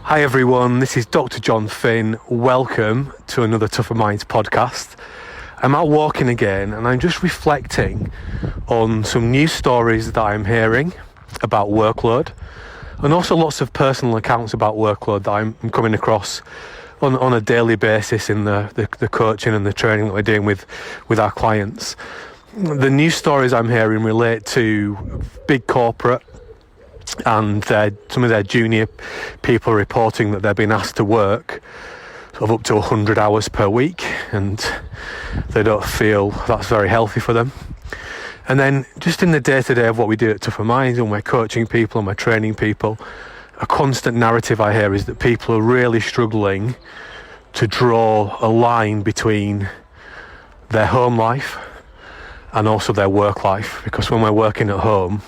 Hi everyone, this is Dr. Jon Finn. Welcome to another Tougher Minds podcast. I'm out walking again and I'm just reflecting on some news stories that I'm hearing about workload, and also lots of personal accounts about workload that I'm coming across on a daily basis in the coaching and the training that we're doing with our clients. The news stories I'm hearing relate to big corporate and some of their junior people reporting that they're being asked to work sort of up to 100 hours per week, and they don't feel that's very healthy for them. And then just in the day-to-day of what we do at Tougher Minds, and we're coaching people and we're training people, a constant narrative I hear is that people are really struggling to draw a line between their home life and also their work life, because when we're working at home,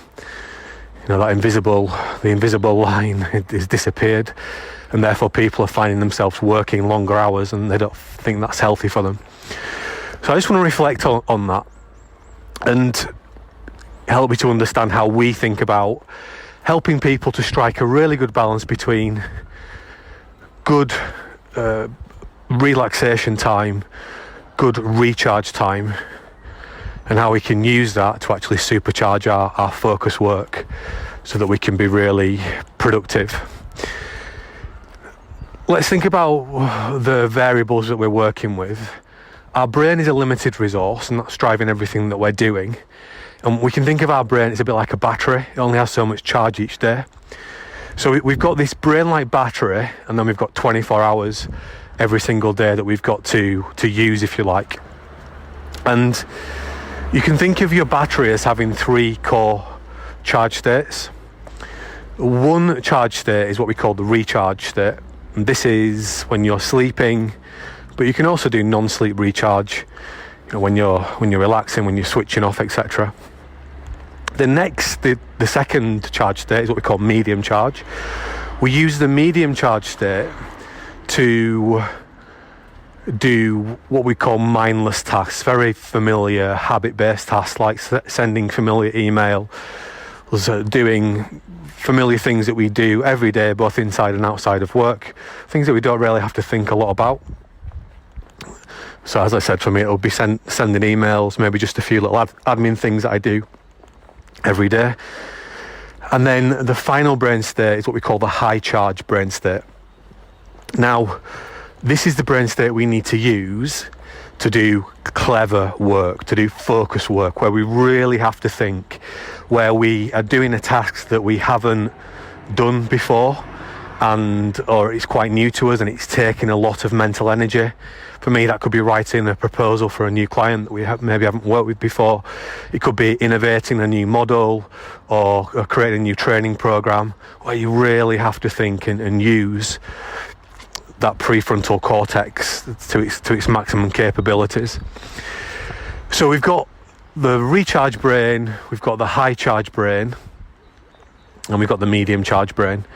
the invisible line has disappeared, and therefore people are finding themselves working longer hours and they don't think that's healthy for them. So I just want to reflect on that and help me to understand how we think about helping people to strike a really good balance between good relaxation time, good recharge time, and how we can use that to actually supercharge our focus work so that we can be really productive. Let's think about the variables that we're working with. Our brain is a limited resource, and that's driving everything that we're doing. And we can think of our brain as a bit like a battery. It only has so much charge each day. So we've got this brain-like battery, and then we've got 24 hours every single day that we've got to use, if you like. And you can think of your battery as having three core charge states. One charge state is what we call the recharge state. And this is when you're sleeping, but you can also do non-sleep recharge, when you're relaxing, when you're switching off, etc. The second charge state is what we call medium charge. We use the medium charge state to do what we call mindless tasks, very familiar habit-based tasks like sending familiar email, doing familiar things that we do every day, both inside and outside of work, things that we don't really have to think a lot about. So as I said, for me it'll be sending emails, maybe just a few little admin things that I do every day. And then the final brain state is what we call the high charge brain state. Now, this is the brain state we need to use to do clever work, to do focus work, where we really have to think, where we are doing a task that we haven't done before, or it's quite new to us and it's taking a lot of mental energy. For me, that could be writing a proposal for a new client that we maybe haven't worked with before. It could be innovating a new model or creating a new training program, where you really have to think and use that prefrontal cortex to its maximum capabilities. So we've got the recharge brain, we've got the high charge brain, and we've got the medium charge brain.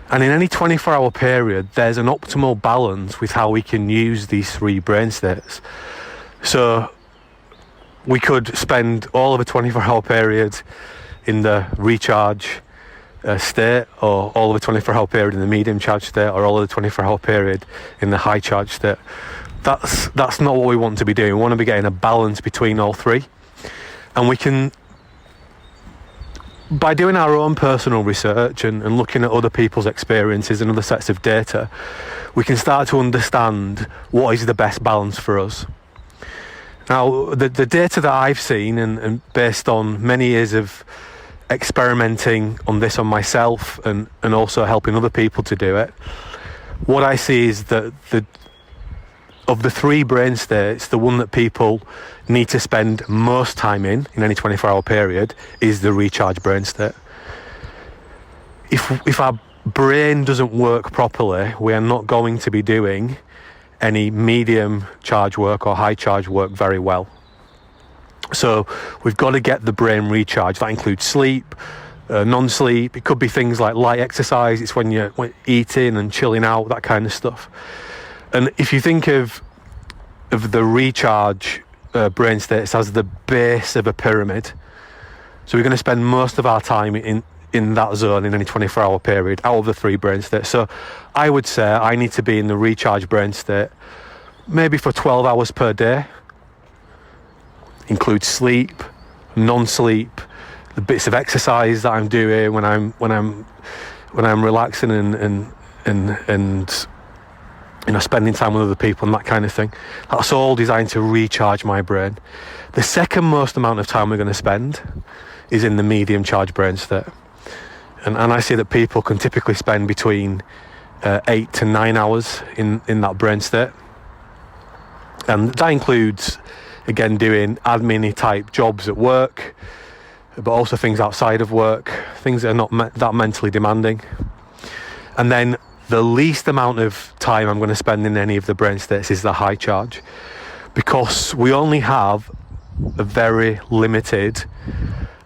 And in any 24-hour period, there's an optimal balance with how we can use these three brain states. So we could spend all of a 24-hour period in the recharge state, or all of the 24-hour period in the medium charge state, or all of the 24-hour period in the high charge state. That's not what we want to be doing. We want to be getting a balance between all three. And we can, by doing our own personal research and looking at other people's experiences and other sets of data, we can start to understand what is the best balance for us. Now, the data that I've seen, and based on many years of experimenting on this on myself and also helping other people to do it, what I see is that of the three brain states, the one that people need to spend most time in any 24-hour period is the recharge brain state. If our brain doesn't work properly, we are not going to be doing any medium charge work or high charge work very well. So we've got to get the brain recharged. That includes sleep, non-sleep. It could be things like light exercise. It's when you're eating and chilling out, that kind of stuff. And if you think of the recharge brain states as the base of a pyramid, so we're going to spend most of our time in in that zone in any 24-hour period out of the 3 brain states. So I would say I need to be in the recharge brain state maybe for 12 hours per day. Includes sleep, non-sleep, the bits of exercise that I'm doing when I'm relaxing and spending time with other people and that kind of thing. That's all designed to recharge my brain. The second most amount of time we're going to spend is in the medium charge brain state. And I see that people can typically spend between 8 to 9 hours in that brain state. And that includes, again, doing admin type jobs at work, but also things outside of work, things that are not that mentally demanding. And then the least amount of time I'm going to spend in any of the brain states is the high charge, because we only have a very limited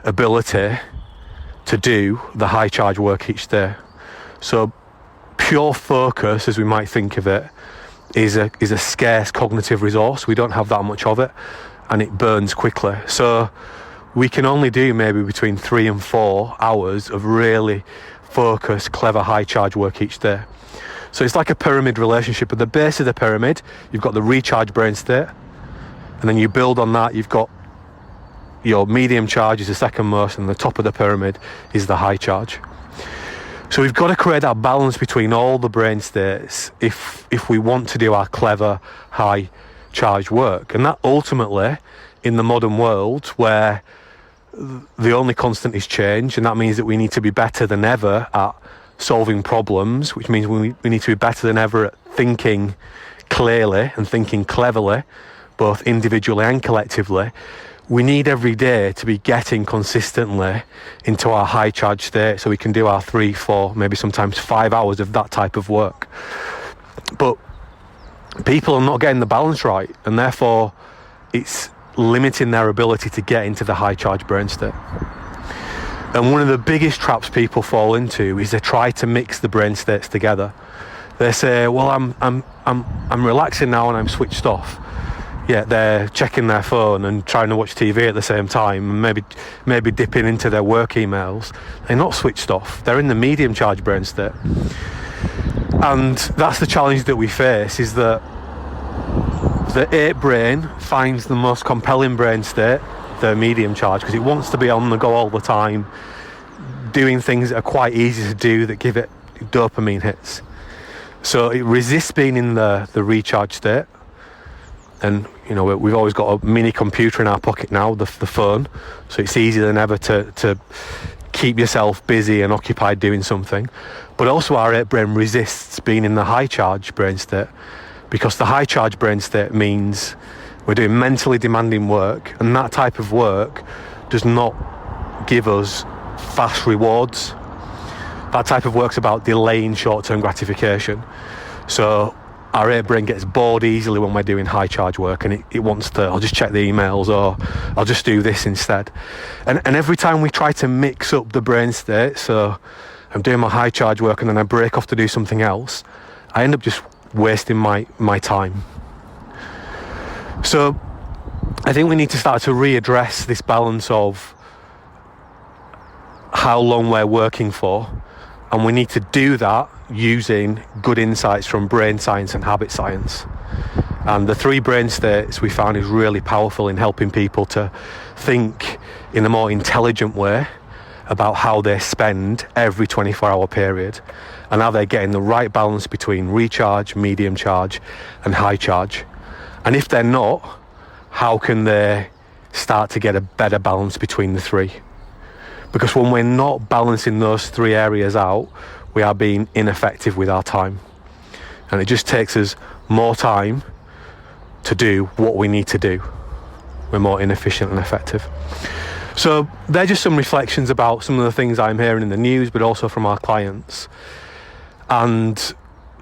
ability to do the high charge work each day. So pure focus, as we might think of it, is a scarce cognitive resource. We don't have that much of it, and it burns quickly. So we can only do maybe between 3 and 4 hours of really focused, clever, high charge work each day. So it's like a pyramid relationship. At the base of the pyramid, you've got the recharge brain state, and then you build on that. You've got your medium charge is the second most, and the top of the pyramid is the high charge. So we've got to create that balance between all the brain states if we want to do our clever, high charge work. And that ultimately, in the modern world where the only constant is change, and that means that we need to be better than ever at solving problems, which means we need to be better than ever at thinking clearly and thinking cleverly, both individually and collectively. We need every day to be getting consistently into our high charge state so we can do our 3, 4, maybe sometimes 5 hours of that type of work. But people are not getting the balance right, and therefore it's limiting their ability to get into the high charge brain state. And one of the biggest traps people fall into is they try to mix the brain states together. They say, well, I'm relaxing now and I'm switched off. Yet they're checking their phone and trying to watch TV at the same time, and maybe dipping into their work emails. They're not switched off. They're in the medium charge brain state. And that's the challenge that we face, is that the 8 brain finds the most compelling brain state, the medium charge, because it wants to be on the go all the time, doing things that are quite easy to do that give it dopamine hits. So it resists being in the recharge state. And we've always got a mini computer in our pocket now, the phone, so it's easier than ever to keep yourself busy and occupied doing something. But also our 8 brain resists being in the high charge brain state, because the high charge brain state means we're doing mentally demanding work, and that type of work does not give us fast rewards. That type of work's about delaying short-term gratification. So our 8 brain gets bored easily when we're doing high charge work, and it wants to, I'll just check the emails, or I'll just do this instead. And every time we try to mix up the brain state, so I'm doing my high charge work and then I break off to do something else, I end up just wasting my time. So I think we need to start to readdress this balance of how long we're working for, and we need to do that using good insights from brain science and habit science. And the 3 brain states we found is really powerful in helping people to think in a more intelligent way about how they spend every 24-hour period, and how they're getting the right balance between recharge, medium charge and high charge. And if they're not, how can they start to get a better balance between the 3? Because when we're not balancing those 3 areas out, we are being ineffective with our time. And it just takes us more time to do what we need to do. We're more inefficient and effective. So they're just some reflections about some of the things I'm hearing in the news, but also from our clients, and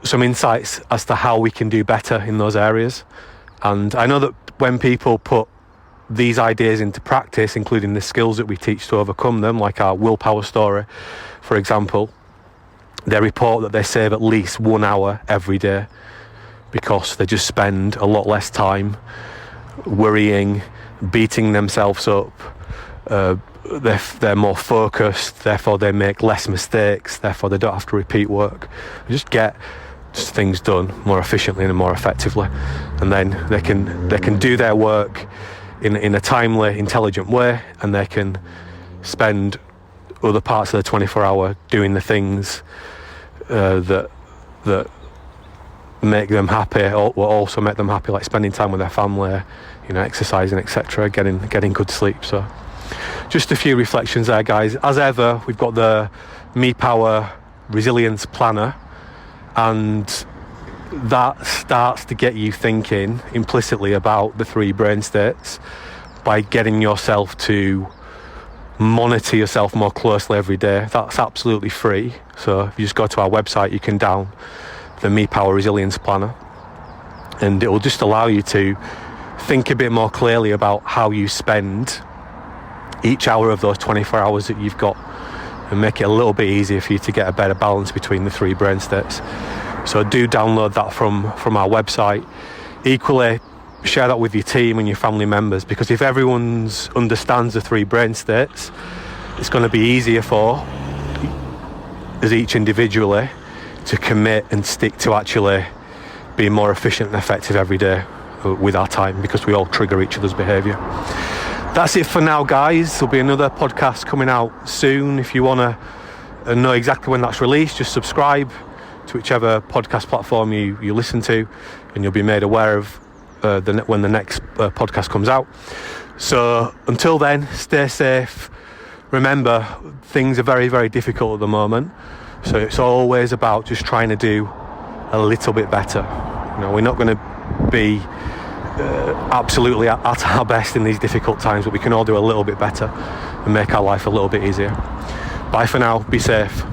some insights as to how we can do better in those areas. And I know that when people put these ideas into practice, including the skills that we teach to overcome them, like our willpower story, for example, they report that they save at least 1 hour every day, because they just spend a lot less time worrying, beating themselves up, they're more focused, therefore they make less mistakes, therefore they don't have to repeat work. They just get things done more efficiently and more effectively, and then they can do their work in a timely, intelligent way, and they can spend other parts of the 24-hour doing the things that make them happy, or will also make them happy, like spending time with their family, exercising, etc., getting good sleep. So just a few reflections there, guys. As ever, we've got the Me Power Resilience Planner, and that starts to get you thinking implicitly about the 3 brain states by getting yourself to monitor yourself more closely every day. That's absolutely free. So if you just go to our website, you can download the Me Power Resilience Planner, and it will just allow you to think a bit more clearly about how you spend each hour of those 24 hours that you've got, and make it a little bit easier for you to get a better balance between the 3 brain states. So do download that from our website. Equally, share that with your team and your family members, because if everyone understands the 3 brain states, it's going to be easier for us each individually to commit and stick to actually being more efficient and effective every day with our time, because we all trigger each other's behaviour. That's it for now, guys. There'll be another podcast coming out soon. If you want to know exactly when that's released, just subscribe to whichever podcast platform you listen to, and you'll be made aware of when the next podcast comes out. So until then, stay safe. Remember, things are very, very difficult at the moment, so it's always about just trying to do a little bit better. We're not going to be absolutely at our best in these difficult times, but we can all do a little bit better and make our life a little bit easier. Bye for now. Be safe.